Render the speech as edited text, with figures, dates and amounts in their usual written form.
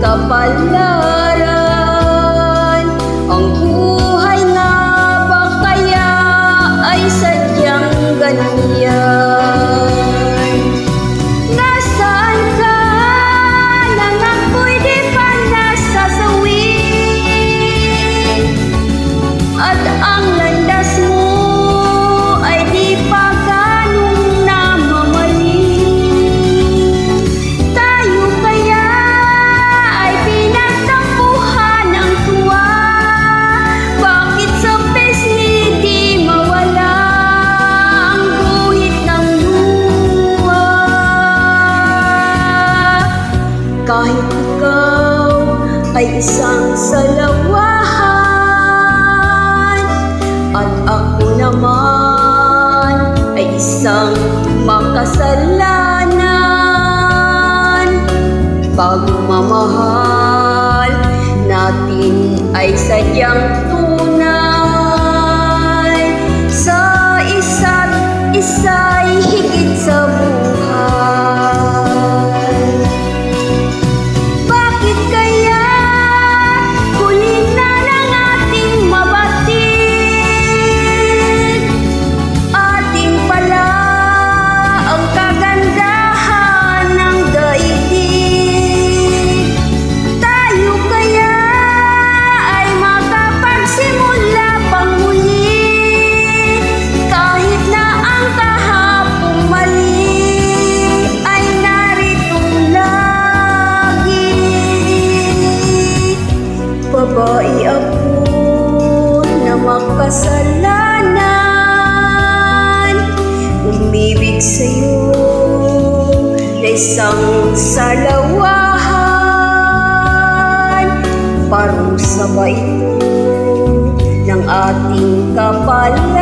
kapalaran. Ang buhay nga ba kaya ay sadyang ganyan? Nasaan ka nang ako'y di pa nasasawi? At ang landas mo ay di pa ganong namamali. Tayo kaya ay pinagtampuhan ng tuwa? Bakit sa pisngi di mawala ang guhit ng luha? Kahit ikaw ay isang salawahan at ako naman ay isang makasalanan, pagmamahal natin ay sadyang tunay, sa isa't isa'y higit sa buhay. Bakit kaya huli na ng ating mabatid? Ating pala ang kagandahan ng daigdig. Tayo kaya ay makapagsimula pang muli, kahit na ang kahapong mali ay naritong lagi. Babae ako na makasalanan, umibig sa'yo na isang salawahan. Parusa ba ito ng ating kapalaran?